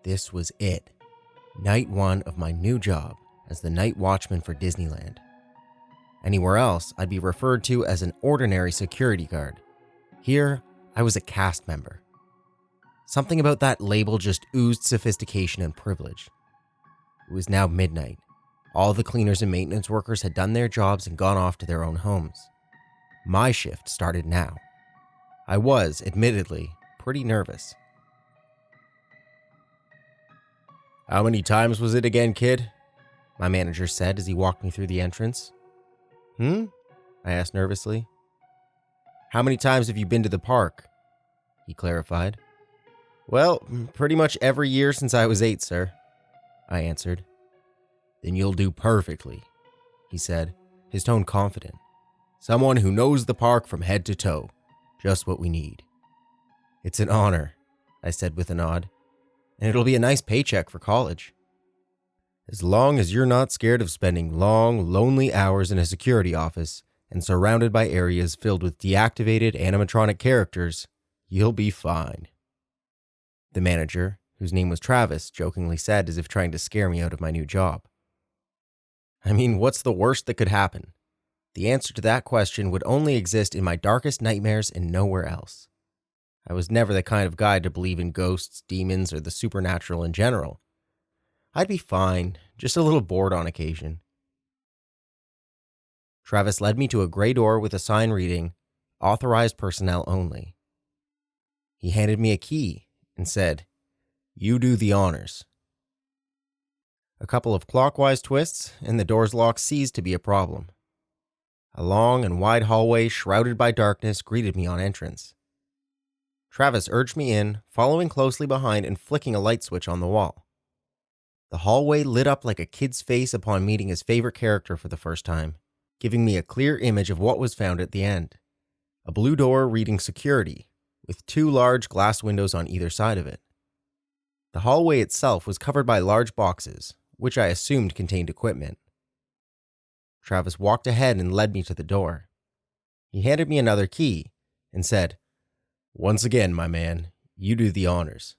This was it. Night 1 of my new job as the night watchman for Disneyland. Anywhere else, I'd be referred to as an ordinary security guard. Here, I was a cast member. Something about that label just oozed sophistication and privilege. It was now midnight. All the cleaners and maintenance workers had done their jobs and gone off to their own homes. My shift started now. I was, admittedly, pretty nervous. "How many times was it again, kid?" my manager said as he walked me through the entrance. I asked nervously. "How many times have you been to the park?" he clarified. "Well, pretty much every year since I was 8, sir," I answered. "Then you'll do perfectly," he said, his tone confident. "Someone who knows the park from head to toe. Just what we need." "It's an honor," I said with a nod. "And it'll be a nice paycheck for college." "As long as you're not scared of spending long, lonely hours in a security office and surrounded by areas filled with deactivated animatronic characters, you'll be fine," the manager, whose name was Travis, jokingly said as if trying to scare me out of my new job. I mean, what's the worst that could happen? The answer to that question would only exist in my darkest nightmares and nowhere else. I was never the kind of guy to believe in ghosts, demons, or the supernatural in general. I'd be fine, just a little bored on occasion. Travis led me to a gray door with a sign reading, "Authorized personnel only." He handed me a key and said, "You do the honors." A couple of clockwise twists, and the door's lock ceased to be a problem. A long and wide hallway shrouded by darkness greeted me on entrance. Travis urged me in, following closely behind and flicking a light switch on the wall. The hallway lit up like a kid's face upon meeting his favorite character for the first time, giving me a clear image of what was found at the end. A blue door reading security, with 2 large glass windows on either side of it. The hallway itself was covered by large boxes, which I assumed contained equipment. Travis walked ahead and led me to the door. He handed me another key and said, "Once again, my man, you do the honors."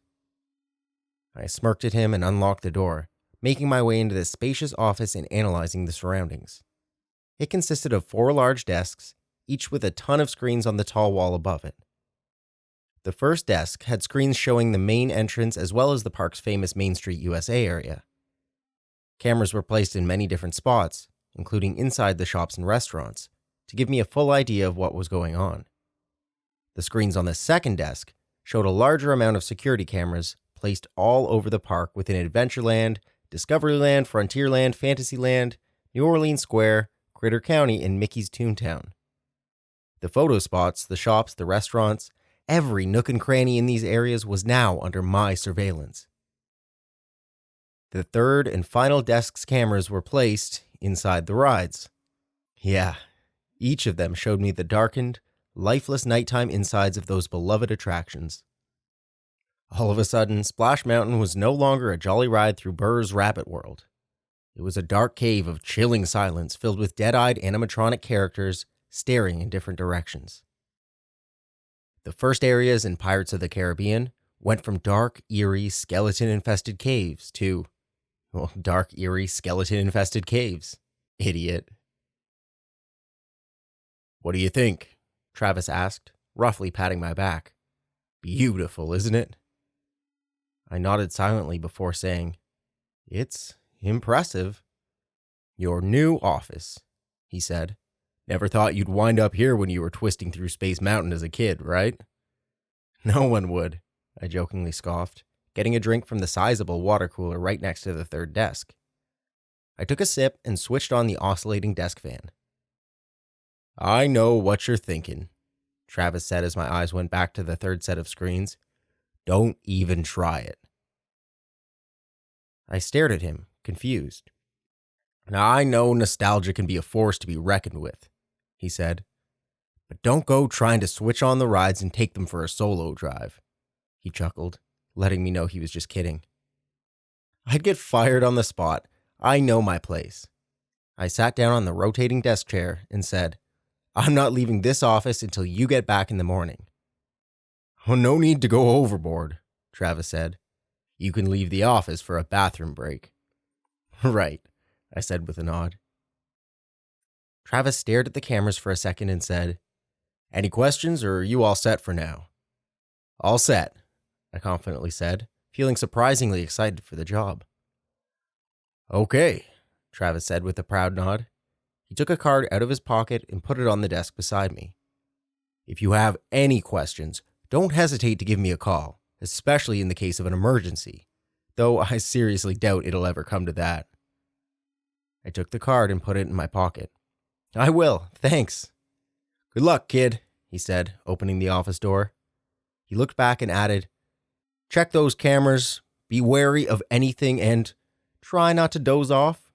I smirked at him and unlocked the door, making my way into the spacious office and analyzing the surroundings. It consisted of 4 large desks, each with a ton of screens on the tall wall above it. The first desk had screens showing the main entrance as well as the park's famous Main Street USA area. Cameras were placed in many different spots, including inside the shops and restaurants, to give me a full idea of what was going on. The screens on the second desk showed a larger amount of security cameras placed all over the park within Adventureland, Discoveryland, Frontierland, Fantasyland, New Orleans Square, Critter County, and Mickey's Toontown. The photo spots, the shops, the restaurants, every nook and cranny in these areas was now under my surveillance. The third and final desk's cameras were placed inside the rides. Yeah, each of them showed me the darkened, lifeless nighttime insides of those beloved attractions. All of a sudden, Splash Mountain was no longer a jolly ride through Burr's Rabbit World. It was a dark cave of chilling silence filled with dead-eyed animatronic characters staring in different directions. The first areas in Pirates of the Caribbean went from dark, eerie, skeleton-infested caves to, dark, eerie, skeleton-infested caves. Idiot. "What do you think?" Travis asked, roughly patting my back. "Beautiful, isn't it?" I nodded silently before saying, "It's impressive." "Your new office," he said. "Never thought you'd wind up here when you were twisting through Space Mountain as a kid, right?" "No one would," I jokingly scoffed, getting a drink from the sizable water cooler right next to the third desk. I took a sip and switched on the oscillating desk fan. "I know what you're thinking," Travis said as my eyes went back to the third set of screens. "Don't even try it." I stared at him, confused. "Now, I know nostalgia can be a force to be reckoned with," he said, "but don't go trying to switch on the rides and take them for a solo drive." He chuckled, letting me know he was just kidding. I'd get fired on the spot. I know my place. I sat down on the rotating desk chair and said, "I'm not leaving this office until you get back in the morning." "Oh, no need to go overboard," Travis said. You can leave the office for a bathroom break." "Right," I said with a nod. Travis stared at the cameras for a second and said, "Any questions, or are you all set for now?" "All set," I confidently said, feeling surprisingly excited for the job. "Okay," Travis said with a proud nod. He took a card out of his pocket and put it on the desk beside me. "If you have any questions, don't hesitate to give me a call, especially in the case of an emergency, though I seriously doubt it'll ever come to that." I took the card and put it in my pocket. "I will, thanks." "Good luck, kid," he said, opening the office door. He looked back and added, "Check those cameras, be wary of anything, and try not to doze off."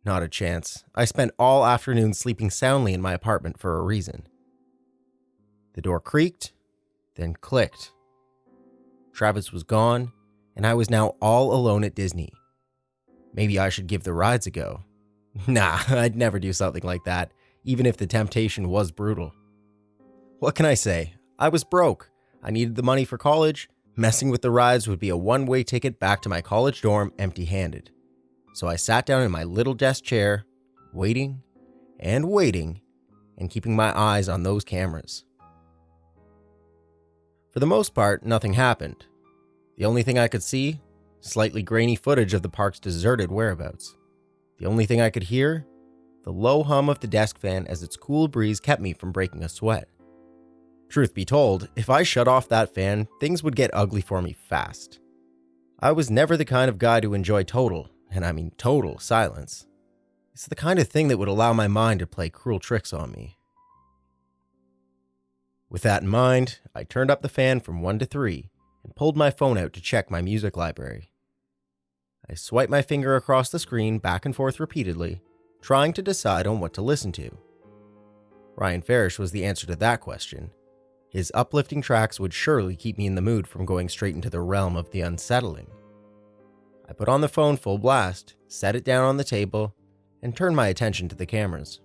Not a chance. I spent all afternoon sleeping soundly in my apartment for a reason. The door creaked, then clicked. Travis was gone, and I was now all alone at Disney. Maybe I should give the rides a go. Nah, I'd never do something like that, even if the temptation was brutal. What can I say? I was broke. I needed the money for college. Messing with the rides would be a one-way ticket back to my college dorm empty-handed. So I sat down in my little desk chair, waiting, and keeping my eyes on those cameras. For the most part, nothing happened. The only thing I could see, slightly grainy footage of the park's deserted whereabouts. The only thing I could hear, the low hum of the desk fan as its cool breeze kept me from breaking a sweat. Truth be told, if I shut off that fan, things would get ugly for me fast. I was never the kind of guy to enjoy total, and I mean total, silence. It's the kind of thing that would allow my mind to play cruel tricks on me. With that in mind, I turned up the fan from 1 to 3 and pulled my phone out to check my music library. I swiped my finger across the screen back and forth repeatedly, trying to decide on what to listen to. Ryan Farish was the answer to that question. His uplifting tracks would surely keep me in the mood from going straight into the realm of the unsettling. I put on the phone full blast, set it down on the table, and turned my attention to the cameras.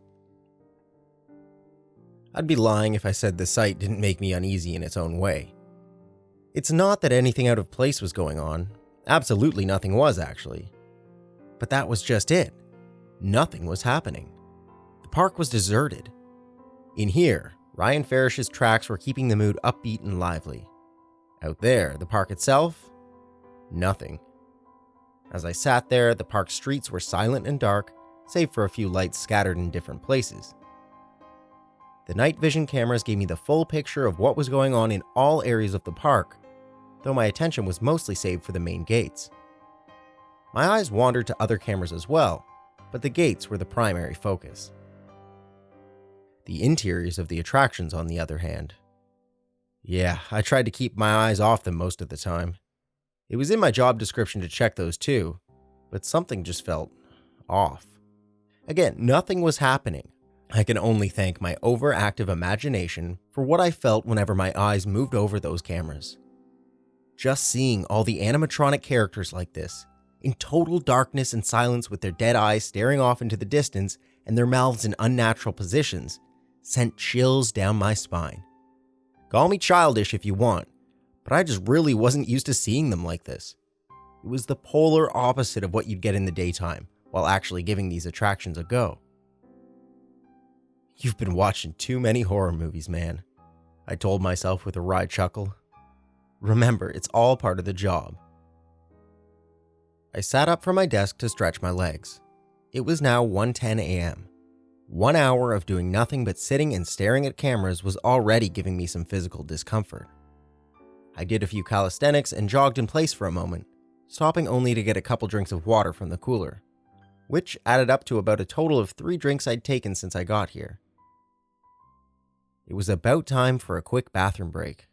I'd be lying if I said the sight didn't make me uneasy in its own way. It's not that anything out of place was going on. Absolutely nothing was, actually. But that was just it. Nothing was happening. The park was deserted. In here, Ryan Farish's tracks were keeping the mood upbeat and lively. Out there, the park itself? Nothing. As I sat there, the park's streets were silent and dark, save for a few lights scattered in different places. The night vision cameras gave me the full picture of what was going on in all areas of the park, though my attention was mostly saved for the main gates. My eyes wandered to other cameras as well, but the gates were the primary focus. The interiors of the attractions, on the other hand. Yeah, I tried to keep my eyes off them most of the time. It was in my job description to check those too, but something just felt off. Again, nothing was happening. I can only thank my overactive imagination for what I felt whenever my eyes moved over those cameras. Just seeing all the animatronic characters like this, in total darkness and silence with their dead eyes staring off into the distance and their mouths in unnatural positions, sent chills down my spine. Call me childish if you want, but I just really wasn't used to seeing them like this. It was the polar opposite of what you'd get in the daytime, while actually giving these attractions a go. You've been watching too many horror movies, man, I told myself with a wry chuckle. Remember, it's all part of the job. I sat up from my desk to stretch my legs. It was now 1:10 a.m. 1 hour of doing nothing but sitting and staring at cameras was already giving me some physical discomfort. I did a few calisthenics and jogged in place for a moment, stopping only to get a couple drinks of water from the cooler, which added up to about a total of 3 drinks I'd taken since I got here. It was about time for a quick bathroom break.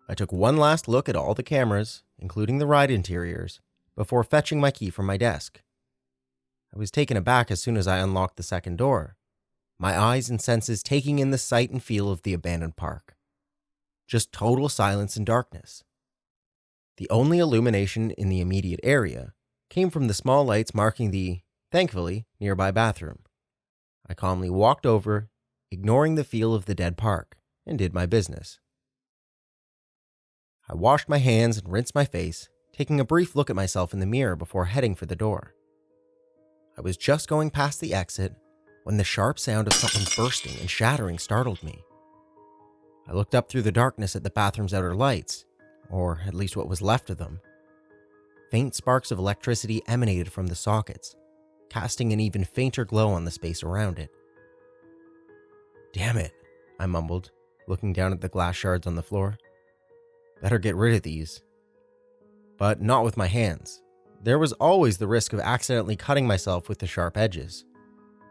I took one last look at all the cameras, including the ride interiors, before fetching my key from my desk. I was taken aback as soon as I unlocked the second door, my eyes and senses taking in the sight and feel of the abandoned park. Just total silence and darkness. The only illumination in the immediate area came from the small lights marking the, thankfully, nearby bathroom. I calmly walked over, ignoring the feel of the dead park, and did my business. I washed my hands and rinsed my face, taking a brief look at myself in the mirror before heading for the door. I was just going past the exit when the sharp sound of something bursting and shattering startled me. I looked up through the darkness at the bathroom's outer lights, or at least what was left of them. Faint sparks of electricity emanated from the sockets, casting an even fainter glow on the space around it. "Damn it," I mumbled, looking down at the glass shards on the floor. "Better get rid of these." But not with my hands. There was always the risk of accidentally cutting myself with the sharp edges.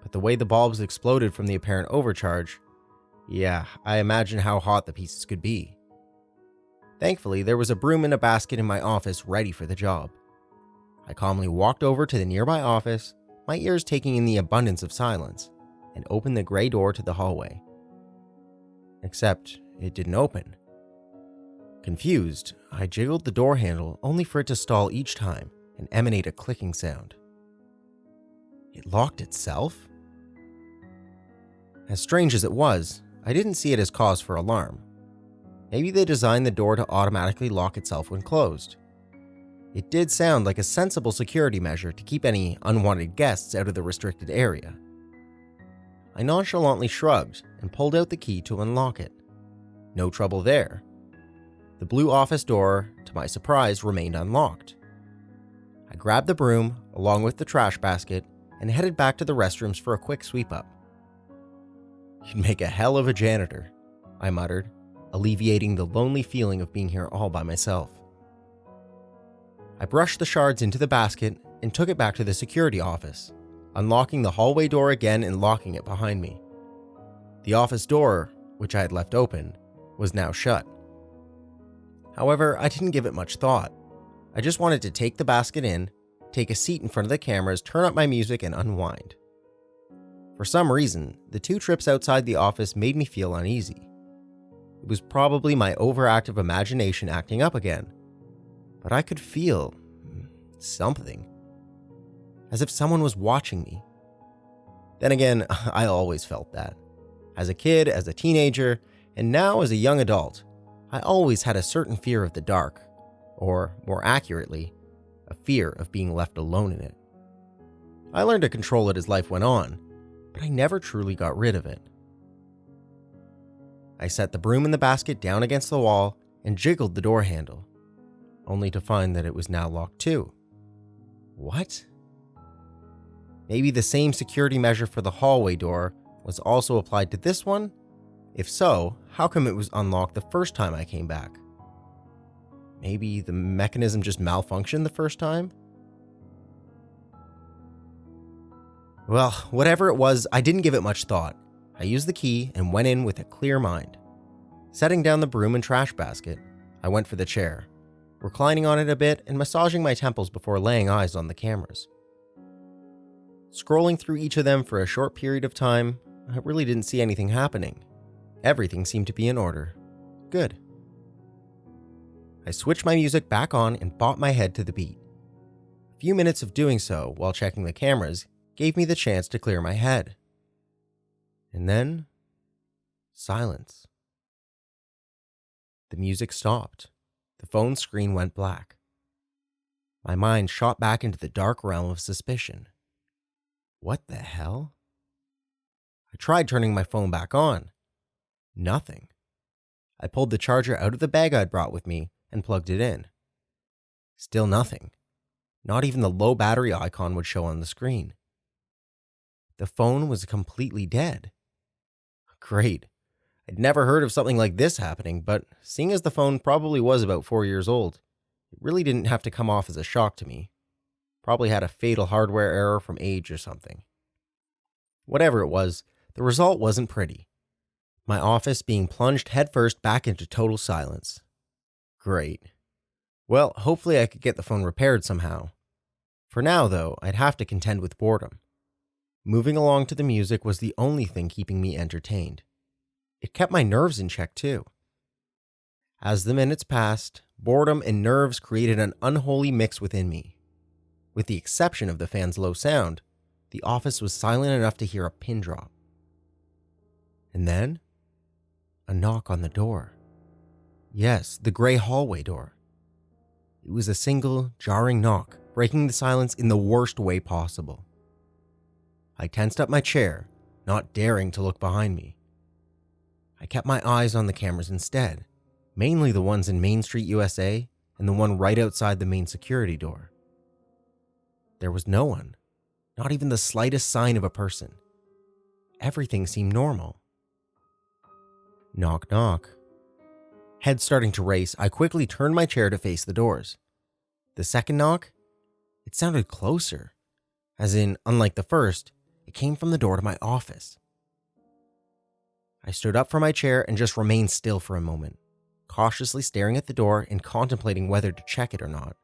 But the way the bulbs exploded from the apparent overcharge, yeah, I imagine how hot the pieces could be. Thankfully, there was a broom and a basket in my office ready for the job. I calmly walked over to the nearby office, my ears taking in the abundance of silence, and opened the gray door to the hallway. Except it didn't open. Confused, I jiggled the door handle only for it to stall each time and emanate a clicking sound. It locked itself? As strange as it was, I didn't see it as cause for alarm. Maybe they designed the door to automatically lock itself when closed. It did sound like a sensible security measure to keep any unwanted guests out of the restricted area. I nonchalantly shrugged and pulled out the key to unlock it. No trouble there. The blue office door, to my surprise, remained unlocked. I grabbed the broom, along with the trash basket, and headed back to the restrooms for a quick sweep-up. "You'd make a hell of a janitor," I muttered, alleviating the lonely feeling of being here all by myself. I brushed the shards into the basket and took it back to the security office, unlocking the hallway door again and locking it behind me. The office door, which I had left open, was now shut. However, I didn't give it much thought. I just wanted to take the basket in, take a seat in front of the cameras, turn up my music, and unwind. For some reason, the 2 trips outside the office made me feel uneasy. It was probably my overactive imagination acting up again, but I could feel something, as if someone was watching me. Then again, I always felt that. As a kid, as a teenager, and now as a young adult, I always had a certain fear of the dark, or more accurately, a fear of being left alone in it. I learned to control it as life went on, but I never truly got rid of it. I set the broom and the basket down against the wall and jiggled the door handle, only to find that it was now locked too. What? Maybe the same security measure for the hallway door was also applied to this one? If so, how come it was unlocked the first time I came back? Maybe the mechanism just malfunctioned the first time? Well, whatever it was, I didn't give it much thought. I used the key and went in with a clear mind. Setting down the broom and trash basket, I went for the chair, reclining on it a bit and massaging my temples before laying eyes on the cameras. Scrolling through each of them for a short period of time, I really didn't see anything happening. Everything seemed to be in order. Good. I switched my music back on and bopped my head to the beat. A few minutes of doing so while checking the cameras gave me the chance to clear my head. And then, silence. The music stopped. The phone screen went black. My mind shot back into the dark realm of suspicion. What the hell? I tried turning my phone back on. Nothing. I pulled the charger out of the bag I'd brought with me and plugged it in. Still nothing. Not even the low battery icon would show on the screen. The phone was completely dead. Great. I'd never heard of something like this happening, but seeing as the phone probably was about 4 years old, it really didn't have to come off as a shock to me. Probably had a fatal hardware error from age or something. Whatever it was, the result wasn't pretty. My office being plunged headfirst back into total silence. Great. Well, hopefully I could get the phone repaired somehow. For now, though, I'd have to contend with boredom. Moving along to the music was the only thing keeping me entertained. It kept my nerves in check, too. As the minutes passed, boredom and nerves created an unholy mix within me. With the exception of the fan's low sound, the office was silent enough to hear a pin drop. And then, a knock on the door. Yes, the gray hallway door. It was a single, jarring knock, breaking the silence in the worst way possible. I tensed up my chair, not daring to look behind me. I kept my eyes on the cameras instead, mainly the ones in Main Street, USA, and the one right outside the main security door. There was no one, not even the slightest sign of a person. Everything seemed normal. Knock, knock. Head starting to race, I quickly turned my chair to face the doors. The second knock, it sounded closer, as in, unlike the first, it came from the door to my office. I stood up from my chair and just remained still for a moment, cautiously staring at the door and contemplating whether to check it or not.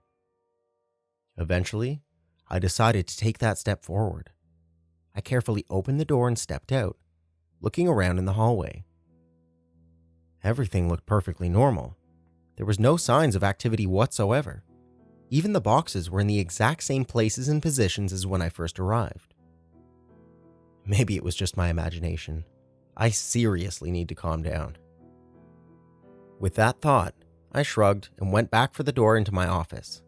Eventually, I decided to take that step forward. I carefully opened the door and stepped out, looking around in the hallway. Everything looked perfectly normal. There was no signs of activity whatsoever. Even the boxes were in the exact same places and positions as when I first arrived. Maybe it was just my imagination. I seriously need to calm down. With that thought, I shrugged and went back for the door into my office,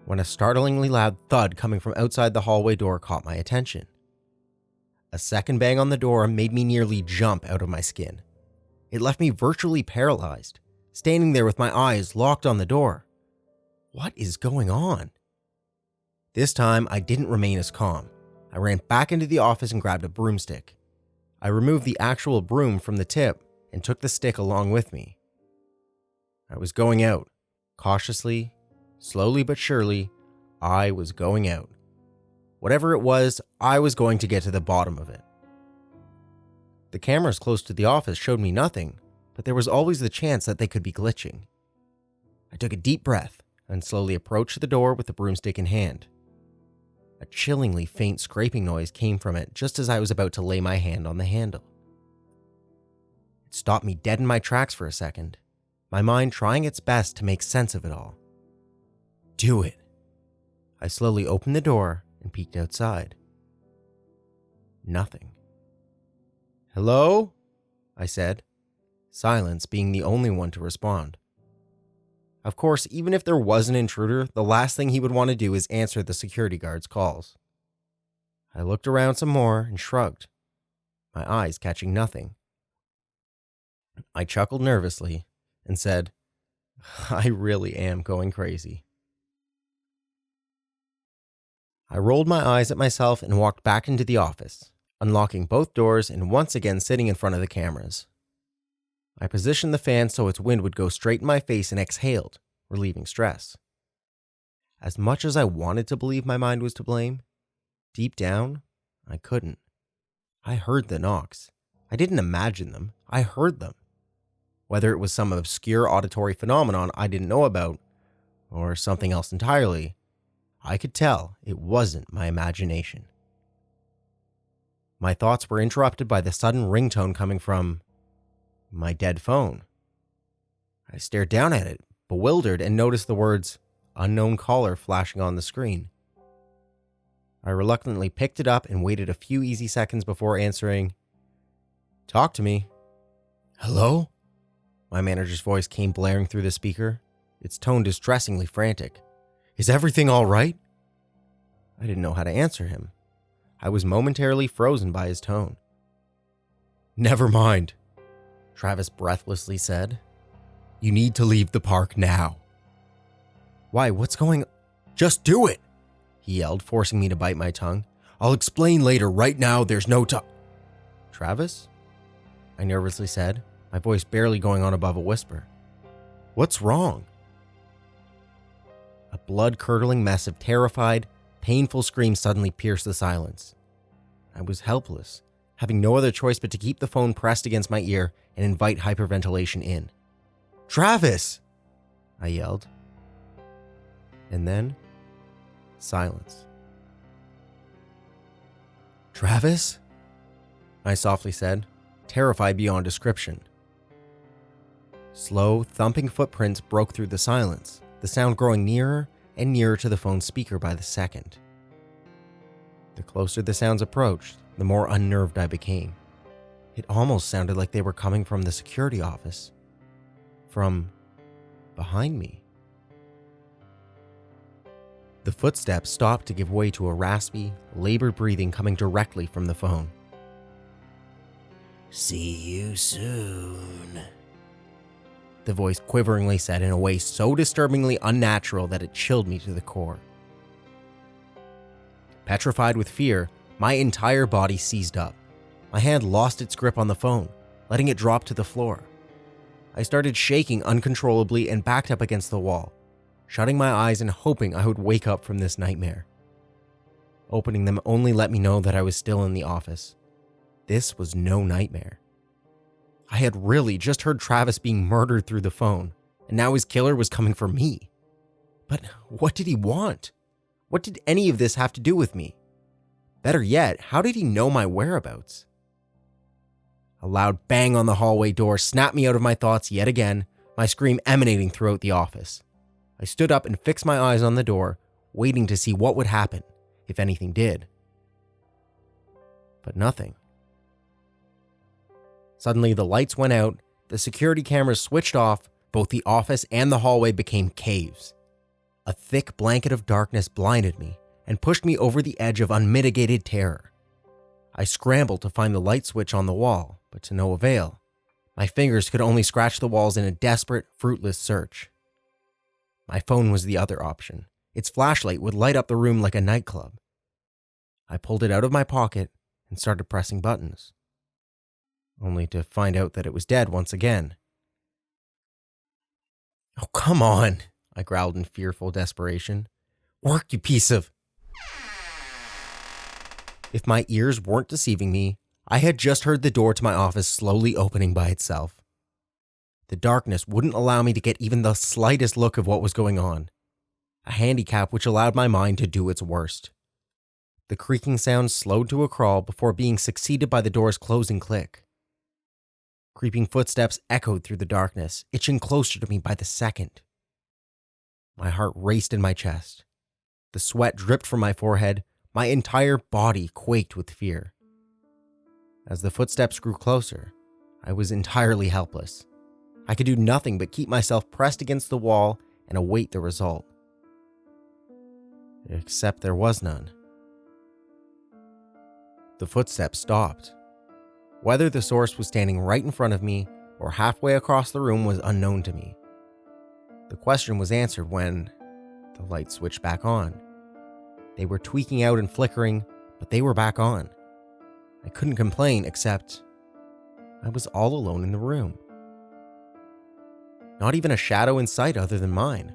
when a startlingly loud thud coming from outside the hallway door caught my attention. A second bang on the door made me nearly jump out of my skin. It left me virtually paralyzed, standing there with my eyes locked on the door. What is going on? This time, I didn't remain as calm. I ran back into the office and grabbed a broomstick. I removed the actual broom from the tip and took the stick along with me. I was going out. Cautiously, slowly but surely, I was going out. Whatever it was, I was going to get to the bottom of it. The cameras close to the office showed me nothing, but there was always the chance that they could be glitching. I took a deep breath and slowly approached the door with the broomstick in hand. A chillingly faint scraping noise came from it just as I was about to lay my hand on the handle. It stopped me dead in my tracks for a second, my mind trying its best to make sense of it all. Do it. I slowly opened the door and peeked outside. Nothing. Hello? I said, silence being the only one to respond. Of course, even if there was an intruder, the last thing he would want to do is answer the security guard's calls. I looked around some more and shrugged, my eyes catching nothing. I chuckled nervously and said, I really am going crazy. I rolled my eyes at myself and walked back into the office, unlocking both doors and once again sitting in front of the cameras. I positioned the fan so its wind would go straight in my face and exhaled, relieving stress. As much as I wanted to believe my mind was to blame, deep down, I couldn't. I heard the knocks. I didn't imagine them. I heard them. Whether it was some obscure auditory phenomenon I didn't know about, or something else entirely, I could tell it wasn't my imagination. My thoughts were interrupted by the sudden ringtone coming from my dead phone. I stared down at it, bewildered, and noticed the words, "Unknown caller," flashing on the screen. I reluctantly picked it up and waited a few easy seconds before answering, "Talk to me." "Hello?" My manager's voice came blaring through the speaker, its tone distressingly frantic. "Is everything all right?" I didn't know how to answer him. I was momentarily frozen by his tone. "Never mind," Travis breathlessly said. "You need to leave the park now." "Why, what's going on?" "Just do it," he yelled, forcing me to bite my tongue. "I'll explain later. Right now, there's no time." "Travis?" I nervously said, my voice barely going on above a whisper. "What's wrong?" A blood-curdling mess of terrified, painful screams suddenly pierced the silence. I was helpless, having no other choice but to keep the phone pressed against my ear and invite hyperventilation in. "Travis!" I yelled. And then, silence. "Travis?" I softly said, terrified beyond description. Slow, thumping footprints broke through the silence, the sound growing nearer and nearer to the phone's speaker by the second. The closer the sounds approached, the more unnerved I became. It almost sounded like they were coming from the security office. From behind me. The footsteps stopped to give way to a raspy, labored breathing coming directly from the phone. "See you soon," the voice quiveringly said in a way so disturbingly unnatural that it chilled me to the core. Petrified with fear, my entire body seized up. My hand lost its grip on the phone, letting it drop to the floor. I started shaking uncontrollably and backed up against the wall, shutting my eyes and hoping I would wake up from this nightmare. Opening them only let me know that I was still in the office. This was no nightmare. I had really just heard Travis being murdered through the phone, and now his killer was coming for me. But what did he want? What did any of this have to do with me? Better yet, how did he know my whereabouts? A loud bang on the hallway door snapped me out of my thoughts yet again, my scream emanating throughout the office. I stood up and fixed my eyes on the door, waiting to see what would happen, if anything did. But nothing. Suddenly, the lights went out, the security cameras switched off, both the office and the hallway became caves. A thick blanket of darkness blinded me and pushed me over the edge of unmitigated terror. I scrambled to find the light switch on the wall, but to no avail. My fingers could only scratch the walls in a desperate, fruitless search. My phone was the other option. Its flashlight would light up the room like a nightclub. I pulled it out of my pocket and started pressing buttons, only to find out that it was dead once again. "Oh, come on," I growled in fearful desperation. "Work, you piece of..." If my ears weren't deceiving me, I had just heard the door to my office slowly opening by itself. The darkness wouldn't allow me to get even the slightest look of what was going on, a handicap which allowed my mind to do its worst. The creaking sound slowed to a crawl before being succeeded by the door's closing click. Creeping footsteps echoed through the darkness, itching closer to me by the second. My heart raced in my chest. The sweat dripped from my forehead. My entire body quaked with fear. As the footsteps grew closer, I was entirely helpless. I could do nothing but keep myself pressed against the wall and await the result. Except there was none. The footsteps stopped. Whether the source was standing right in front of me or halfway across the room was unknown to me. The question was answered when the light switched back on. They were tweaking out and flickering, but they were back on. I couldn't complain, except I was all alone in the room. Not even a shadow in sight other than mine.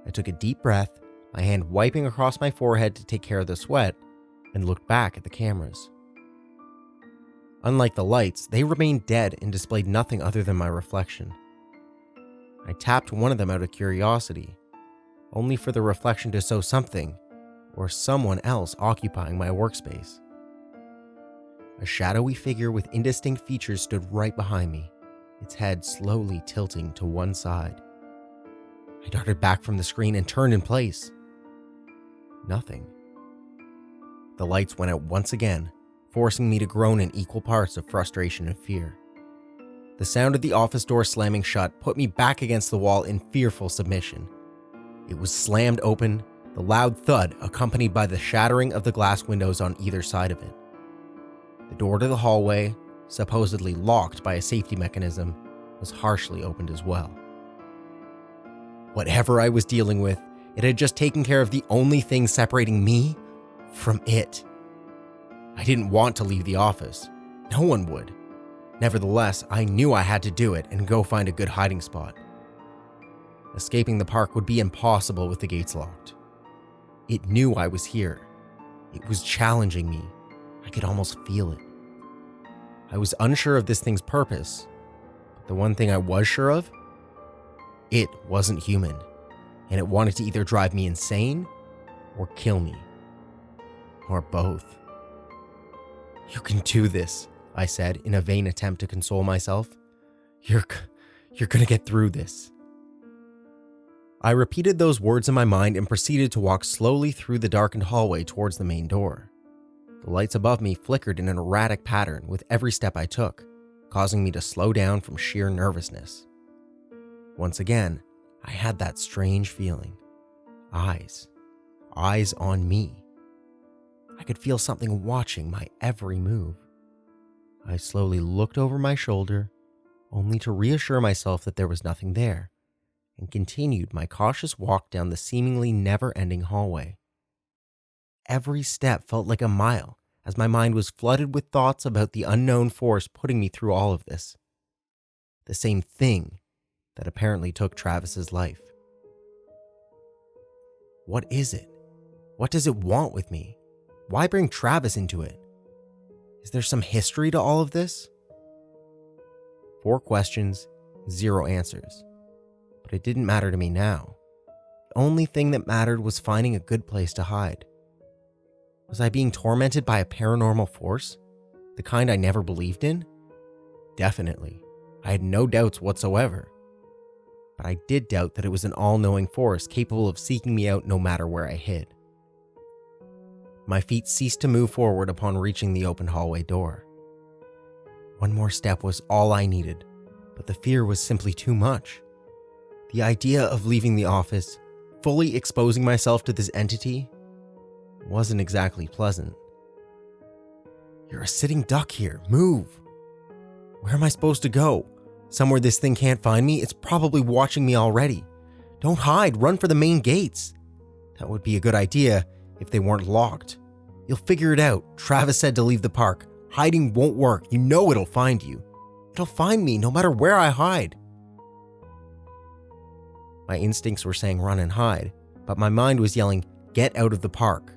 I took a deep breath, my hand wiping across my forehead to take care of the sweat, and looked back at the cameras. Unlike the lights, they remained dead and displayed nothing other than my reflection. I tapped one of them out of curiosity, only for the reflection to show something or someone else occupying my workspace. A shadowy figure with indistinct features stood right behind me, its head slowly tilting to one side. I darted back from the screen and turned in place. Nothing. The lights went out once again, forcing me to groan in equal parts of frustration and fear. The sound of the office door slamming shut put me back against the wall in fearful submission. It was slammed open, the loud thud accompanied by the shattering of the glass windows on either side of it. The door to the hallway, supposedly locked by a safety mechanism, was harshly opened as well. Whatever I was dealing with, it had just taken care of the only thing separating me from it. I didn't want to leave the office. No one would. Nevertheless, I knew I had to do it and go find a good hiding spot. Escaping the park would be impossible with the gates locked. It knew I was here. It was challenging me. I could almost feel it. I was unsure of this thing's purpose, but the one thing I was sure of, it wasn't human, and it wanted to either drive me insane or kill me, or both. "You can do this," I said in a vain attempt to console myself. You're gonna get through this." I repeated those words in my mind and proceeded to walk slowly through the darkened hallway towards the main door. The lights above me flickered in an erratic pattern with every step I took, causing me to slow down from sheer nervousness. Once again, I had that strange feeling. Eyes on me. I could feel something watching my every move. I slowly looked over my shoulder, only to reassure myself that there was nothing there, and continued my cautious walk down the seemingly never-ending hallway. Every step felt like a mile, as my mind was flooded with thoughts about the unknown force putting me through all of this. The same thing that apparently took Travis's life. What is it? What does it want with me? Why bring Travis into it? Is there some history to all of this? 4 questions, 0 answers. But it didn't matter to me now. The only thing that mattered was finding a good place to hide. Was I being tormented by a paranormal force? The kind I never believed in? Definitely. I had no doubts whatsoever. But I did doubt that it was an all-knowing force capable of seeking me out no matter where I hid. My feet ceased to move forward upon reaching the open hallway door. One more step was all I needed, but the fear was simply too much. The idea of leaving the office, fully exposing myself to this entity, wasn't exactly pleasant. You're a sitting duck here. Move. Where am I supposed to go? Somewhere this thing can't find me? It's probably watching me already. Don't hide. Run for the main gates. That would be a good idea if they weren't locked. You'll figure it out. Travis said to leave the park. Hiding won't work. You know it'll find you. It'll find me no matter where I hide. My instincts were saying run and hide, but my mind was yelling, get out of the park.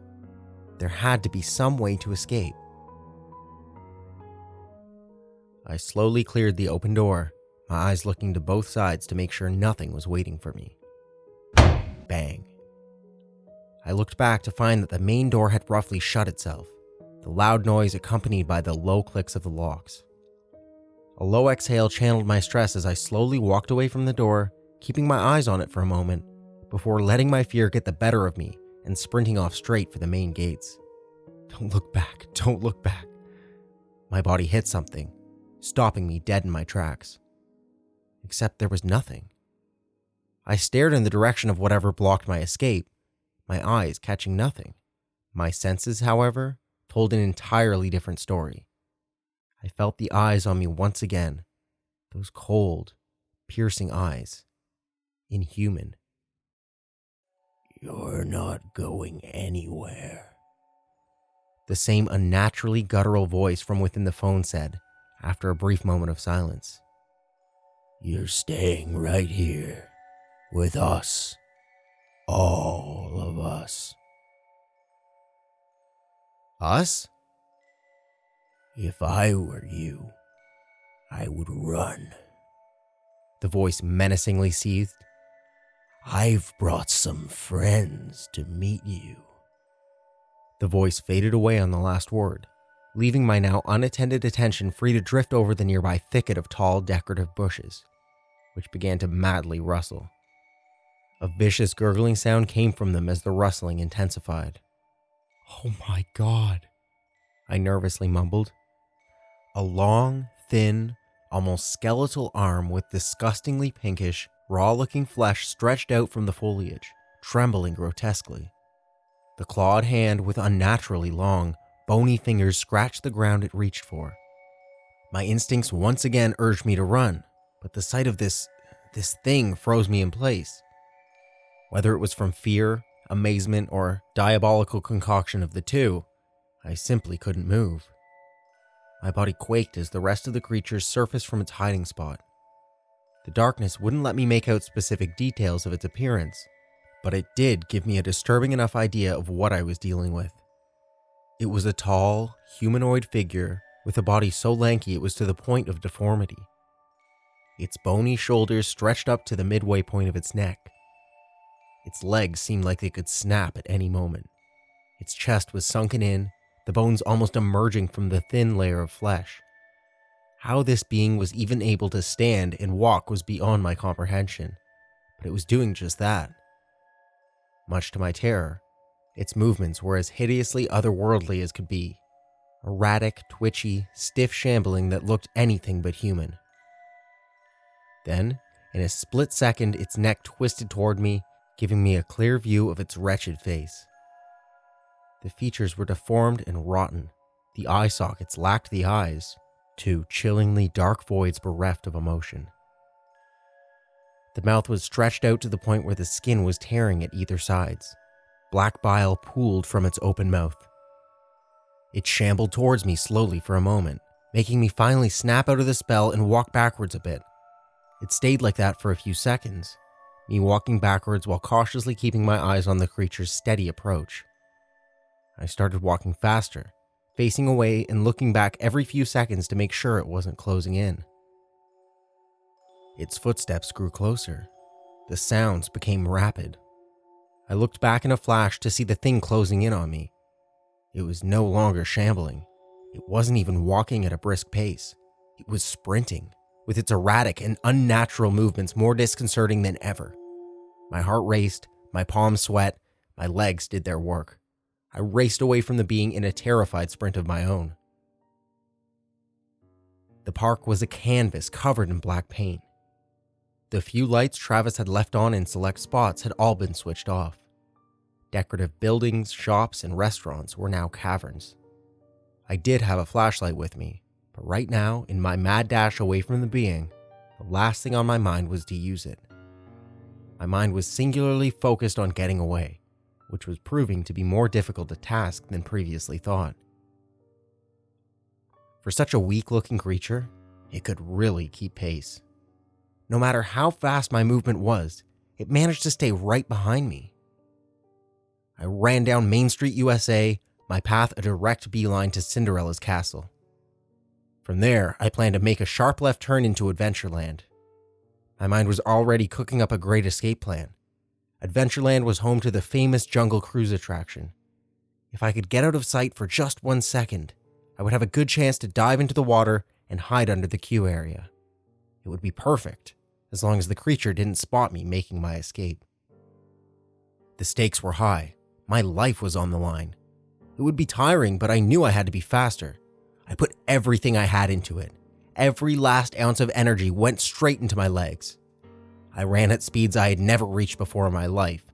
There had to be some way to escape. I slowly cleared the open door, my eyes looking to both sides to make sure nothing was waiting for me. Bang. I looked back to find that the main door had roughly shut itself, the loud noise accompanied by the low clicks of the locks. A low exhale channeled my stress as I slowly walked away from the door, keeping my eyes on it for a moment, before letting my fear get the better of me and sprinting off straight for the main gates. Don't look back, don't look back. My body hit something, stopping me dead in my tracks. Except there was nothing. I stared in the direction of whatever blocked my escape, my eyes catching nothing. My senses, however, told an entirely different story. I felt the eyes on me once again, those cold, piercing eyes. Inhuman. You're not going anywhere. The same unnaturally guttural voice from within the phone said, after a brief moment of silence. You're staying right here, with us. All of us. Us? If I were you, I would run. The voice menacingly seethed. I've brought some friends to meet you. The voice faded away on the last word, leaving my now unattended attention free to drift over the nearby thicket of tall, decorative bushes, which began to madly rustle. A vicious gurgling sound came from them as the rustling intensified. Oh my God, I nervously mumbled. A long, thin, almost skeletal arm with disgustingly pinkish, raw-looking flesh stretched out from the foliage, trembling grotesquely. The clawed hand with unnaturally long, bony fingers scratched the ground it reached for. My instincts once again urged me to run, but the sight of this thing froze me in place. Whether it was from fear, amazement, or diabolical concoction of the two, I simply couldn't move. My body quaked as the rest of the creature surfaced from its hiding spot. The darkness wouldn't let me make out specific details of its appearance, but it did give me a disturbing enough idea of what I was dealing with. It was a tall, humanoid figure with a body so lanky it was to the point of deformity. Its bony shoulders stretched up to the midway point of its neck. Its legs seemed like they could snap at any moment. Its chest was sunken in, the bones almost emerging from the thin layer of flesh. How this being was even able to stand and walk was beyond my comprehension, but it was doing just that. Much to my terror, its movements were as hideously otherworldly as could be. Erratic, twitchy, stiff shambling that looked anything but human. Then, In a split second, its neck twisted toward me, giving me a clear view of its wretched face. The features were deformed and rotten. The eye sockets lacked the eyes, two chillingly dark voids bereft of emotion. The mouth was stretched out to the point where the skin was tearing at either sides. Black bile pooled from its open mouth. It shambled towards me slowly for a moment, making me finally snap out of the spell and walk backwards a bit. It stayed like that for a few seconds, me walking backwards while cautiously keeping my eyes on the creature's steady approach. I started walking faster, facing away and looking back every few seconds to make sure it wasn't closing in. Its footsteps grew closer. The sounds became rapid. I looked back in a flash to see the thing closing in on me. It was no longer shambling. It wasn't even walking at a brisk pace. It was sprinting, with its erratic and unnatural movements more disconcerting than ever. My heart raced, my palms sweat, my legs did their work. I raced away from the being in a terrified sprint of my own. The park was a canvas covered in black paint. The few lights Travis had left on in select spots had all been switched off. Decorative buildings, shops, and restaurants were now caverns. I did have a flashlight with me, but right now, in my mad dash away from the being, the last thing on my mind was to use it. My mind was singularly focused on getting away, which was proving to be more difficult a task than previously thought. For such a weak-looking creature, it could really keep pace. No matter how fast my movement was, it managed to stay right behind me. I ran down Main Street, USA, my path a direct beeline to Cinderella's castle. From there, I planned to make a sharp left turn into Adventureland. My mind was already cooking up a great escape plan. Adventureland was home to the famous Jungle Cruise attraction. If I could get out of sight for just 1 second, I would have a good chance to dive into the water and hide under the queue area. It would be perfect, as long as the creature didn't spot me making my escape. The stakes were high. My life was on the line. It would be tiring, but I knew I had to be faster. I put everything I had into it. Every last ounce of energy went straight into my legs. I ran at speeds I had never reached before in my life,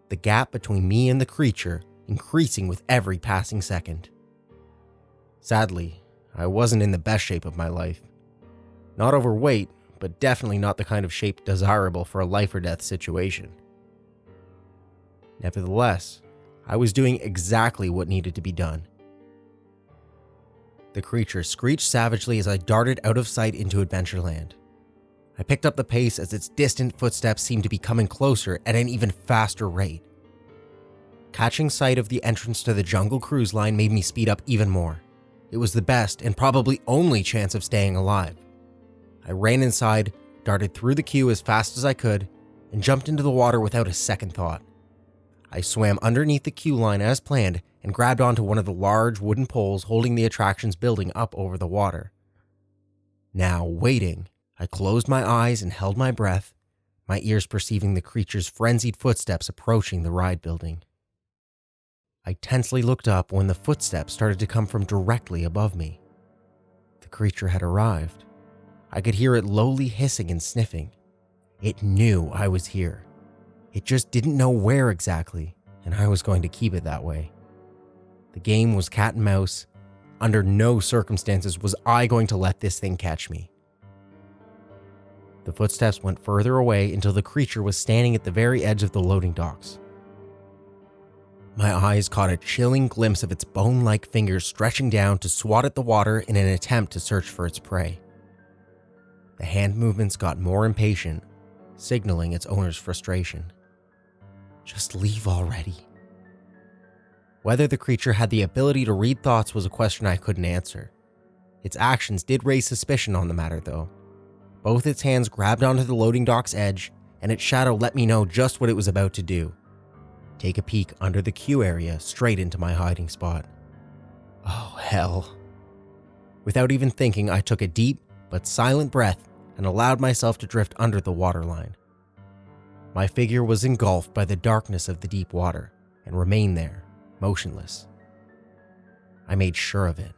the gap between me and the creature increasing with every passing second. Sadly, I wasn't in the best shape of my life. Not overweight, but definitely not the kind of shape desirable for a life or death situation. Nevertheless, I was doing exactly what needed to be done. The creature screeched savagely as I darted out of sight into Adventureland. I picked up the pace as its distant footsteps seemed to be coming closer at an even faster rate. Catching sight of the entrance to the Jungle Cruise line made me speed up even more. It was the best and probably only chance of staying alive. I ran inside, darted through the queue as fast as I could, and jumped into the water without a second thought. I swam underneath the queue line as planned and grabbed onto one of the large wooden poles holding the attraction's building up over the water. Now, waiting, I closed my eyes and held my breath, my ears perceiving the creature's frenzied footsteps approaching the ride building. I tensely looked up when the footsteps started to come from directly above me. The creature had arrived. I could hear it lowly hissing and sniffing. It knew I was here. It just didn't know where exactly, and I was going to keep it that way. The game was cat and mouse. Under no circumstances was I going to let this thing catch me. The footsteps went further away until the creature was standing at the very edge of the loading docks. My eyes caught a chilling glimpse of its bone-like fingers stretching down to swat at the water in an attempt to search for its prey. The hand movements got more impatient, signaling its owner's frustration. Just leave already. Whether the creature had the ability to read thoughts was a question I couldn't answer. Its actions did raise suspicion on the matter, though. Both its hands grabbed onto the loading dock's edge, and its shadow let me know just what it was about to do. Take a peek under the queue area straight into my hiding spot. Oh, hell. Without even thinking, I took a deep but silent breath and allowed myself to drift under the waterline. My figure was engulfed by the darkness of the deep water and remained there, motionless. I made sure of it.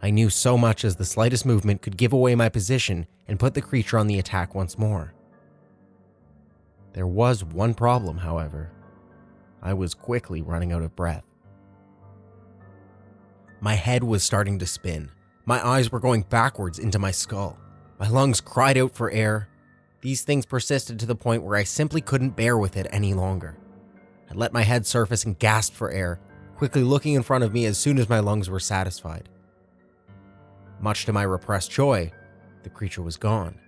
I knew so much as the slightest movement could give away my position and put the creature on the attack once more. There was one problem, however. I was quickly running out of breath. My head was starting to spin. My eyes were going backwards into my skull. My lungs cried out for air. These things persisted to the point where I simply couldn't bear with it any longer. I let my head surface and gasped for air, quickly looking in front of me as soon as my lungs were satisfied. Much to my repressed joy, the creature was gone.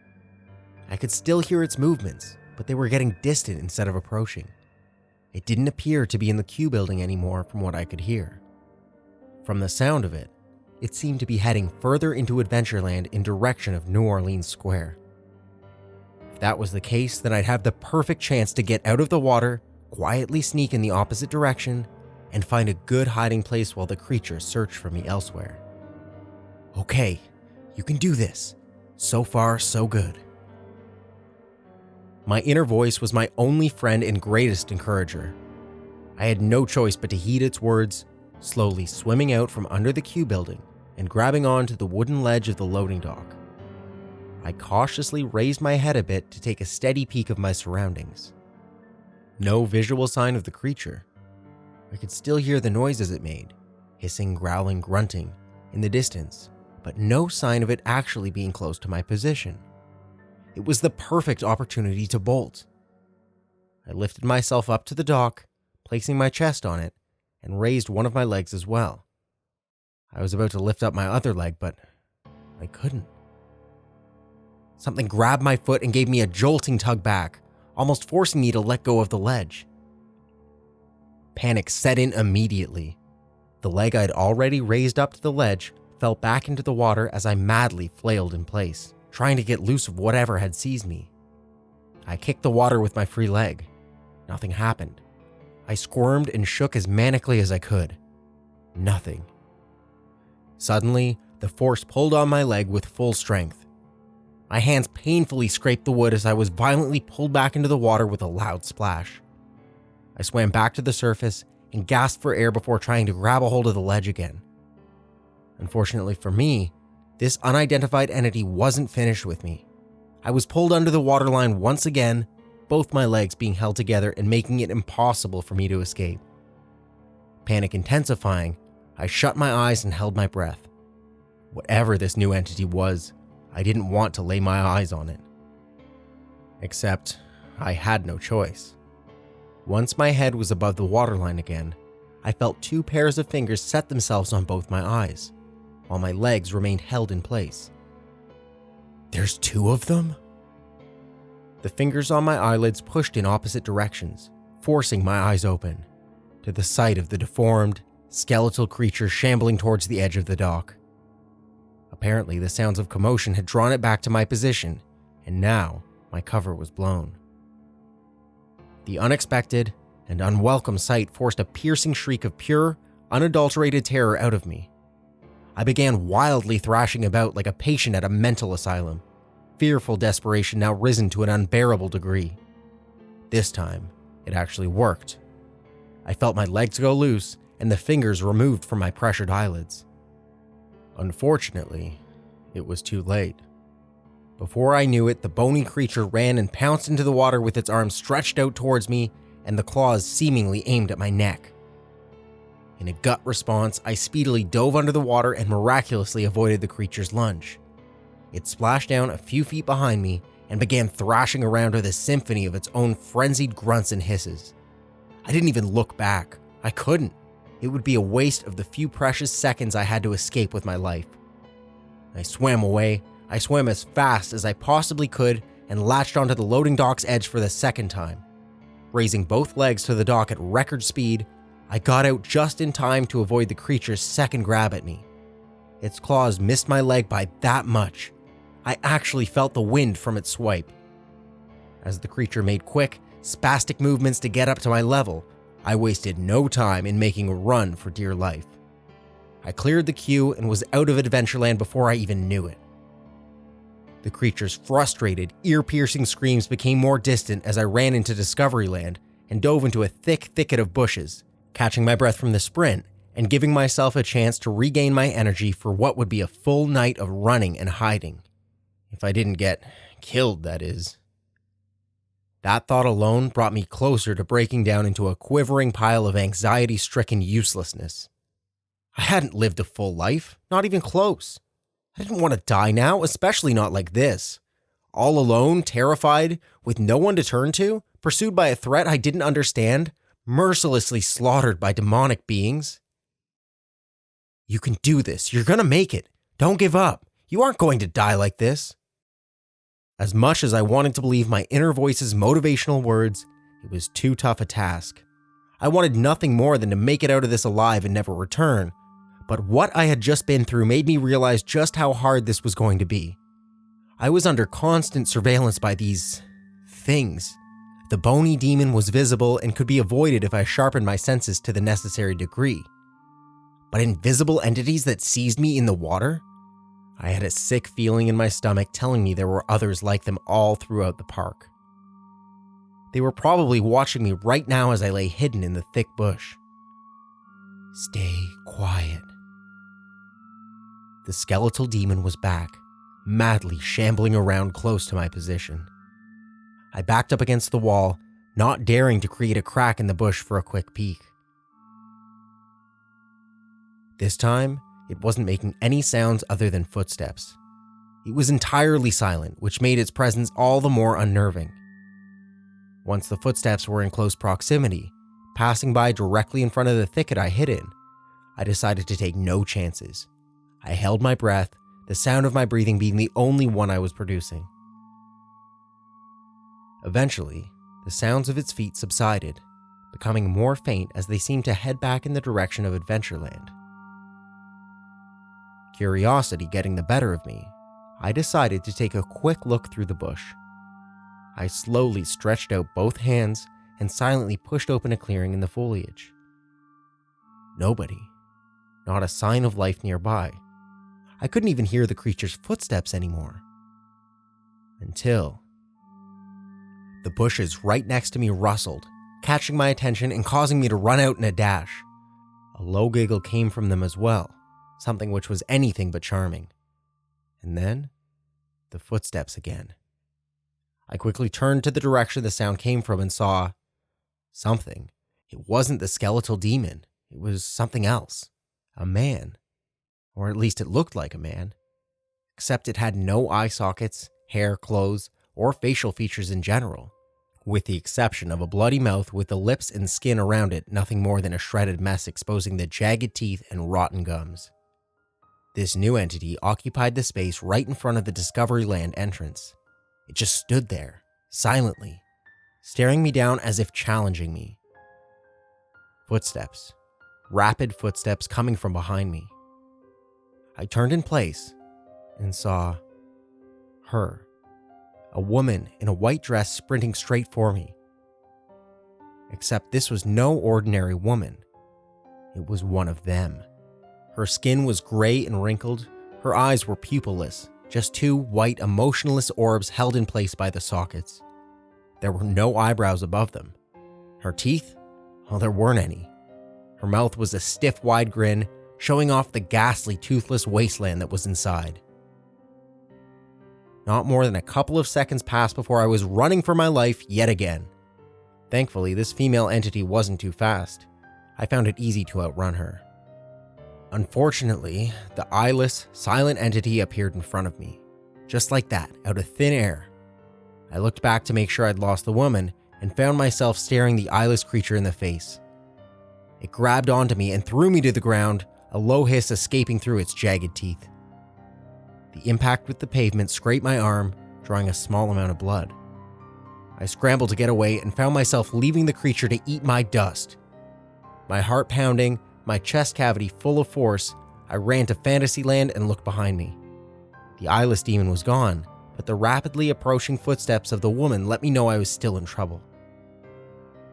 I could still hear its movements, but they were getting distant instead of approaching. It didn't appear to be in the Q building anymore from what I could hear. From the sound of it, it seemed to be heading further into Adventureland in direction of New Orleans Square. If that was the case, then I'd have the perfect chance to get out of the water, quietly sneak in the opposite direction, and find a good hiding place while the creature searched for me elsewhere. Okay, you can do this. So far, so good. My inner voice was my only friend and greatest encourager. I had no choice but to heed its words, slowly swimming out from under the Q building and grabbing onto the wooden ledge of the loading dock. I cautiously raised my head a bit to take a steady peek of my surroundings. No visual sign of the creature. I could still hear the noises it made, hissing, growling, grunting, in the distance, but no sign of it actually being close to my position. It was the perfect opportunity to bolt. I lifted myself up to the dock, placing my chest on it, and raised one of my legs as well. I was about to lift up my other leg, but I couldn't. Something grabbed my foot and gave me a jolting tug back, almost forcing me to let go of the ledge. Panic set in immediately. The leg I'd already raised up to the ledge fell back into the water as I madly flailed in place, trying to get loose of whatever had seized me. I kicked the water with my free leg. Nothing happened. I squirmed and shook as manically as I could. Nothing. Suddenly, the force pulled on my leg with full strength. My hands painfully scraped the wood as I was violently pulled back into the water with a loud splash. I swam back to the surface and gasped for air before trying to grab a hold of the ledge again. Unfortunately for me, this unidentified entity wasn't finished with me. I was pulled under the waterline once again, both my legs being held together and making it impossible for me to escape. Panic intensifying, I shut my eyes and held my breath. Whatever this new entity was, I didn't want to lay my eyes on it. Except, I had no choice. Once my head was above the waterline again, I felt two pairs of fingers set themselves on both my eyes, while my legs remained held in place. There's two of them? The fingers on my eyelids pushed in opposite directions, forcing my eyes open, to the sight of the deformed, skeletal creature shambling towards the edge of the dock. Apparently, the sounds of commotion had drawn it back to my position, and now my cover was blown. The unexpected and unwelcome sight forced a piercing shriek of pure, unadulterated terror out of me. I began wildly thrashing about like a patient at a mental asylum, fearful desperation now risen to an unbearable degree. This time, it actually worked. I felt my legs go loose and the fingers removed from my pressured eyelids. Unfortunately, it was too late. Before I knew it, the bony creature ran and pounced into the water with its arms stretched out towards me and the claws seemingly aimed at my neck. In a gut response, I speedily dove under the water and miraculously avoided the creature's lunge. It splashed down a few feet behind me and began thrashing around with a symphony of its own frenzied grunts and hisses. I didn't even look back. I couldn't. It would be a waste of the few precious seconds I had to escape with my life. I swam away. I swam as fast as I possibly could and latched onto the loading dock's edge for the second time. Raising both legs to the dock at record speed, I got out just in time to avoid the creature's second grab at me. Its claws missed my leg by that much. I actually felt the wind from its swipe. As the creature made quick, spastic movements to get up to my level, I wasted no time in making a run for dear life. I cleared the queue and was out of Adventureland before I even knew it. The creature's frustrated, ear-piercing screams became more distant as I ran into Discoveryland and dove into a thick thicket of bushes, catching my breath from the sprint and giving myself a chance to regain my energy for what would be a full night of running and hiding. If I didn't get killed, that is. That thought alone brought me closer to breaking down into a quivering pile of anxiety-stricken uselessness. I hadn't lived a full life, not even close. I didn't want to die now, especially not like this. All alone, terrified, with no one to turn to, pursued by a threat I didn't understand, mercilessly slaughtered by demonic beings. You can do this. You're gonna make it. Don't give up. You aren't going to die like this. As much as I wanted to believe my inner voice's motivational words, it was too tough a task. I wanted nothing more than to make it out of this alive and never return. But what I had just been through made me realize just how hard this was going to be. I was under constant surveillance by these things. The bony demon was visible and could be avoided if I sharpened my senses to the necessary degree. But invisible entities that seized me in the water? I had a sick feeling in my stomach telling me there were others like them all throughout the park. They were probably watching me right now as I lay hidden in the thick bush. Stay quiet. The skeletal demon was back, madly shambling around close to my position. I backed up against the wall, not daring to create a crack in the bush for a quick peek. This time, it wasn't making any sounds other than footsteps. It was entirely silent, which made its presence all the more unnerving. Once the footsteps were in close proximity, passing by directly in front of the thicket I hid in, I decided to take no chances. I held my breath, the sound of my breathing being the only one I was producing. Eventually, the sounds of its feet subsided, becoming more faint as they seemed to head back in the direction of Adventureland. Curiosity getting the better of me, I decided to take a quick look through the bush. I slowly stretched out both hands and silently pushed open a clearing in the foliage. Nobody. Not a sign of life nearby. I couldn't even hear the creature's footsteps anymore. Until the bushes right next to me rustled, catching my attention and causing me to run out in a dash. A low giggle came from them as well, something which was anything but charming. And then, the footsteps again. I quickly turned to the direction the sound came from and saw something. It wasn't the skeletal demon. It was something else. A man. Or at least it looked like a man. Except it had no eye sockets, hair, clothes, or facial features in general. With the exception of a bloody mouth with the lips and skin around it nothing more than a shredded mess exposing the jagged teeth and rotten gums. This new entity occupied the space right in front of the Discoveryland entrance. It just stood there, silently, staring me down as if challenging me. Footsteps. Rapid footsteps coming from behind me. I turned in place and saw her. A woman in a white dress sprinting straight for me. Except this was no ordinary woman. It was one of them. Her skin was gray and wrinkled. Her eyes were pupilless, just two white, emotionless orbs held in place by the sockets. There were no eyebrows above them. Her teeth? Well, there weren't any. Her mouth was a stiff, wide grin, showing off the ghastly, toothless wasteland that was inside. Not more than a couple of seconds passed before I was running for my life yet again. Thankfully, this female entity wasn't too fast. I found it easy to outrun her. Unfortunately, the eyeless, silent entity appeared in front of me. Just like that, out of thin air. I looked back to make sure I'd lost the woman and found myself staring the eyeless creature in the face. It grabbed onto me and threw me to the ground, a low hiss escaping through its jagged teeth. The impact with the pavement scraped my arm, drawing a small amount of blood. I scrambled to get away and found myself leaving the creature to eat my dust. My heart pounding, my chest cavity full of force, I ran to Fantasyland and looked behind me. The eyeless demon was gone, but the rapidly approaching footsteps of the woman let me know I was still in trouble.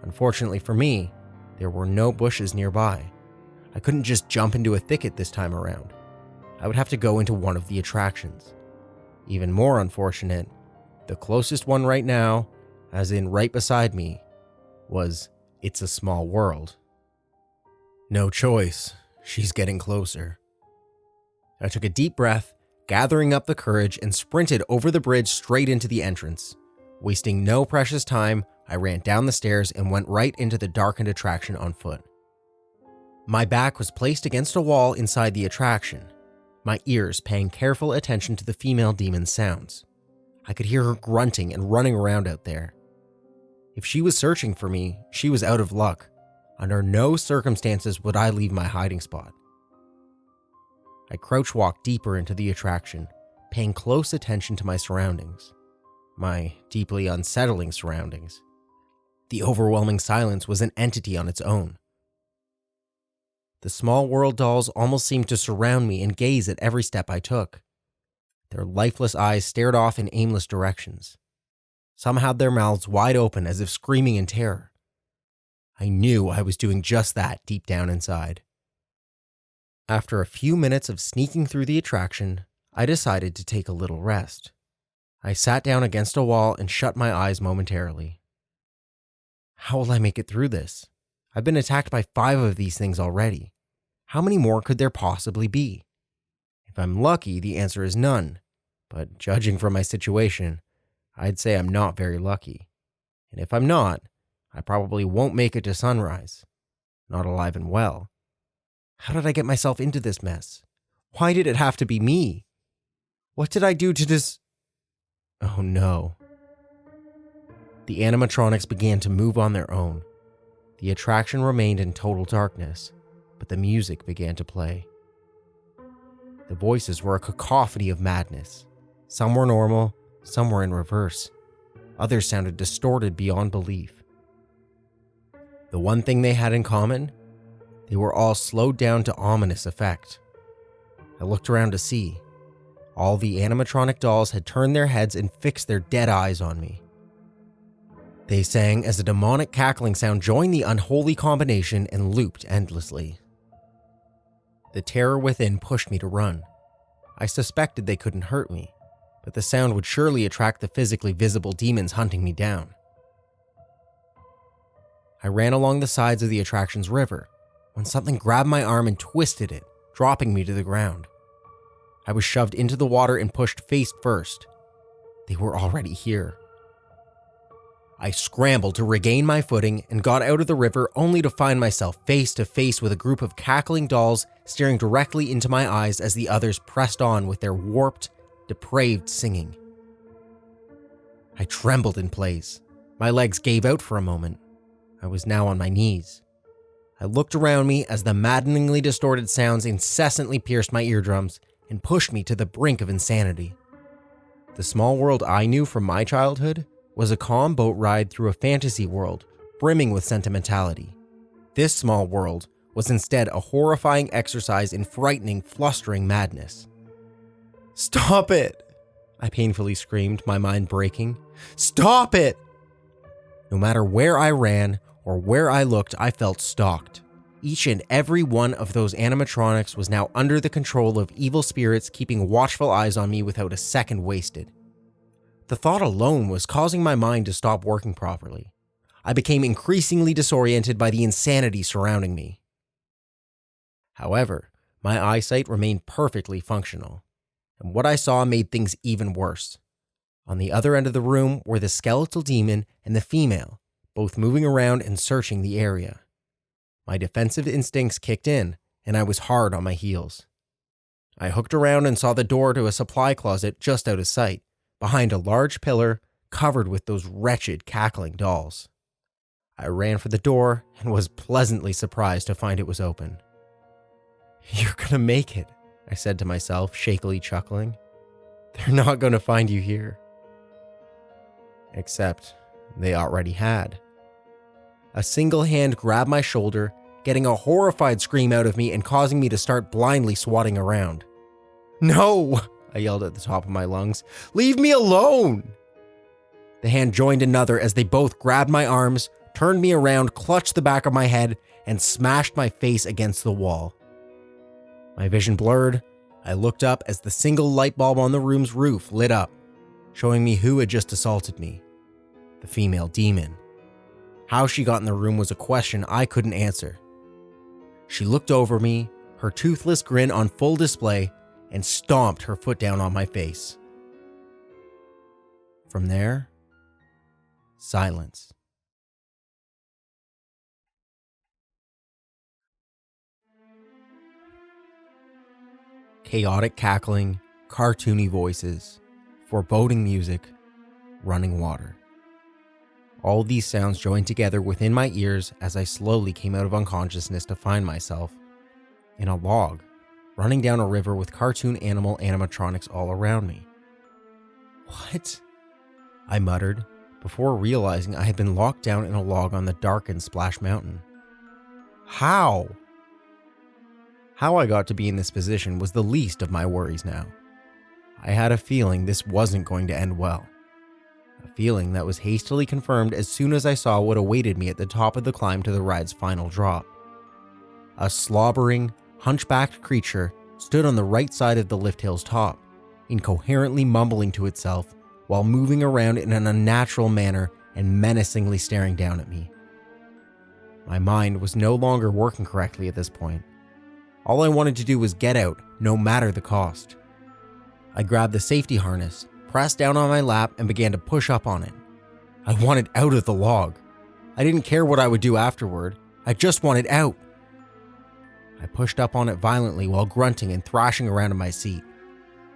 Unfortunately for me, there were no bushes nearby. I couldn't just jump into a thicket this time around. I would have to go into one of the attractions. Even more unfortunate, the closest one right now, as in right beside me, was It's a Small World. No choice, she's getting closer. I took a deep breath, gathering up the courage, and sprinted over the bridge straight into the entrance. Wasting no precious time, I ran down the stairs and went right into the darkened attraction on foot. My back was placed against a wall inside the attraction, my ears paying careful attention to the female demon's sounds. I could hear her grunting and running around out there. If she was searching for me, she was out of luck. Under no circumstances would I leave my hiding spot. I crouch walked deeper into the attraction, paying close attention to my surroundings. My deeply unsettling surroundings. The overwhelming silence was an entity on its own. The small world dolls almost seemed to surround me and gaze at every step I took. Their lifeless eyes stared off in aimless directions. Some had their mouths wide open as if screaming in terror. I knew I was doing just that deep down inside. After a few minutes of sneaking through the attraction, I decided to take a little rest. I sat down against a wall and shut my eyes momentarily. How will I make it through this? I've been attacked by 5 of these things already. How many more could there possibly be? If I'm lucky, the answer is none. But judging from my situation, I'd say I'm not very lucky. And if I'm not, I probably won't make it to sunrise. Not alive and well. How did I get myself into this mess? Why did it have to be me? What did I do to Oh no. The animatronics began to move on their own. The attraction remained in total darkness, but the music began to play. The voices were a cacophony of madness. Some were normal, some were in reverse. Others sounded distorted beyond belief. The one thing they had in common? They were all slowed down to ominous effect. I looked around to see. All the animatronic dolls had turned their heads and fixed their dead eyes on me. They sang as a demonic cackling sound joined the unholy combination and looped endlessly. The terror within pushed me to run. I suspected they couldn't hurt me, but the sound would surely attract the physically visible demons hunting me down. I ran along the sides of the attraction's river when something grabbed my arm and twisted it, dropping me to the ground. I was shoved into the water and pushed face first. They were already here. I scrambled to regain my footing and got out of the river only to find myself face to face with a group of cackling dolls staring directly into my eyes as the others pressed on with their warped, depraved singing. I trembled in place. My legs gave out for a moment. I was now on my knees. I looked around me as the maddeningly distorted sounds incessantly pierced my eardrums and pushed me to the brink of insanity. The small world I knew from my childhood was a calm boat ride through a fantasy world brimming with sentimentality. This small world was instead a horrifying exercise in frightening, flustering madness. "Stop it!" I painfully screamed, my mind breaking. "Stop it!" No matter where I ran or where I looked, I felt stalked. Each and every one of those animatronics was now under the control of evil spirits keeping watchful eyes on me without a second wasted. The thought alone was causing my mind to stop working properly. I became increasingly disoriented by the insanity surrounding me. However, my eyesight remained perfectly functional, and what I saw made things even worse. On the other end of the room were the skeletal demon and the female, both moving around and searching the area. My defensive instincts kicked in, and I was hard on my heels. I hooked around and saw the door to a supply closet just out of sight, behind a large pillar covered with those wretched, cackling dolls. I ran for the door and was pleasantly surprised to find it was open. "You're gonna make it," I said to myself, shakily chuckling. "They're not gonna find you here." Except they already had. A single hand grabbed my shoulder, getting a horrified scream out of me and causing me to start blindly swatting around. "No!" I yelled at the top of my lungs. "Leave me alone!" The hand joined another as they both grabbed my arms, turned me around, clutched the back of my head, and smashed my face against the wall. My vision blurred. I looked up as the single light bulb on the room's roof lit up, showing me who had just assaulted me. The female demon. How she got in the room was a question I couldn't answer. She looked over me, her toothless grin on full display, and stomped her foot down on my face. From there, Silence. Chaotic cackling, cartoony voices, foreboding music, running water. All these sounds joined together within my ears as I slowly came out of unconsciousness to find myself in a log, running down a river with cartoon animal animatronics all around me. What? I muttered, before realizing I had been locked down in a log on the darkened Splash Mountain. How? How I got to be in this position was the least of my worries now. I had a feeling this wasn't going to end well. A feeling that was hastily confirmed as soon as I saw what awaited me at the top of the climb to the ride's final drop. A slobbering, hunchbacked creature stood on the right side of the lift hill's top, incoherently mumbling to itself while moving around in an unnatural manner and menacingly staring down at me. My mind was no longer working correctly at this point. All I wanted to do was get out, no matter the cost. I grabbed the safety harness, pressed down on my lap, and began to push up on it. I wanted out of the log. I didn't care what I would do afterward. I just wanted out. I pushed up on it violently while grunting and thrashing around in my seat.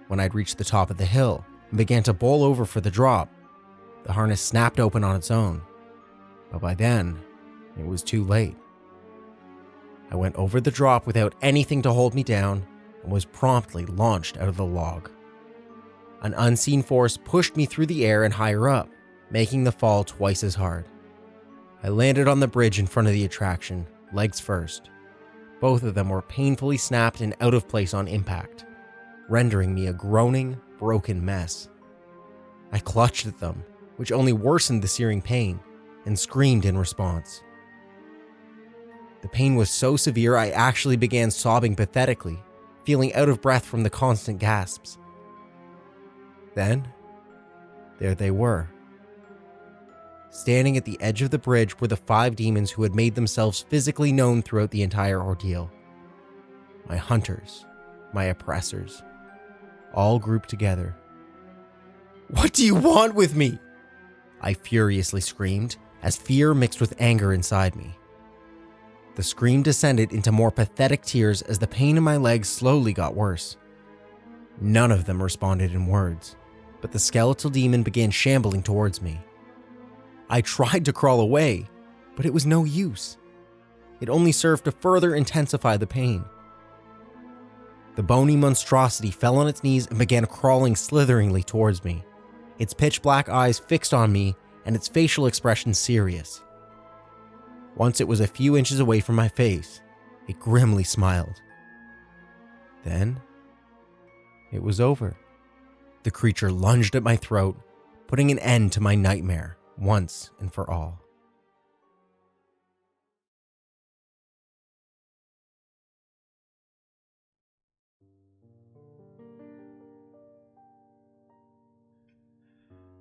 When I'd reached the top of the hill and began to bowl over for the drop, the harness snapped open on its own. But by then, it was too late. I went over the drop without anything to hold me down and was promptly launched out of the log. An unseen force pushed me through the air and higher up, making the fall twice as hard. I landed on the bridge in front of the attraction, legs first. Both of them were painfully snapped and out of place on impact, rendering me a groaning, broken mess. I clutched at them, which only worsened the searing pain, and screamed in response. The pain was so severe I actually began sobbing pathetically, feeling out of breath from the constant gasps. Then, there they were. Standing at the edge of the bridge were the 5 demons who had made themselves physically known throughout the entire ordeal. My hunters, my oppressors, all grouped together. "What do you want with me?" I furiously screamed, as fear mixed with anger inside me. The scream descended into more pathetic tears as the pain in my legs slowly got worse. None of them responded in words, but the skeletal demon began shambling towards me. I tried to crawl away, but it was no use. It only served to further intensify the pain. The bony monstrosity fell on its knees and began crawling slitheringly towards me, its pitch black eyes fixed on me and its facial expression serious. Once it was a few inches away from my face, it grimly smiled. Then, it was over. The creature lunged at my throat, putting an end to my nightmare once and for all.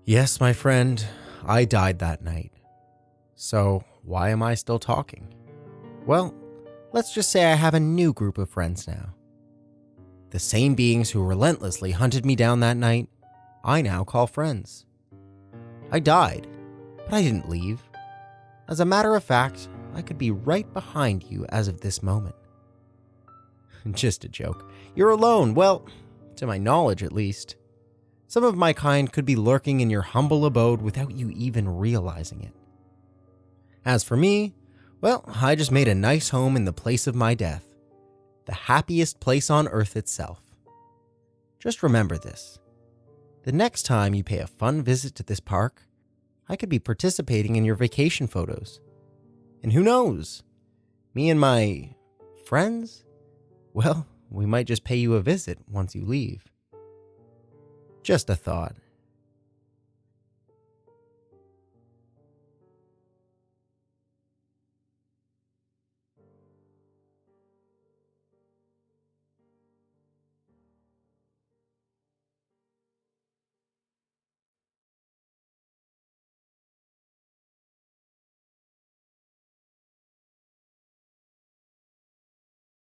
Yes, my friend, I died that night. So why am I still talking? Well, let's just say I have a new group of friends now. The same beings who relentlessly hunted me down that night, I now call friends. I died, but I didn't leave. As a matter of fact, I could be right behind you as of this moment. Just a joke. You're alone, well, to my knowledge at least. Some of my kind could be lurking in your humble abode without you even realizing it. As for me, well, I just made a nice home in the place of my death. The happiest place on earth itself. Just remember this. The next time you pay a fun visit to this park, I could be participating in your vacation photos. And who knows? Me and my friends? Well, we might just pay you a visit once you leave. Just a thought.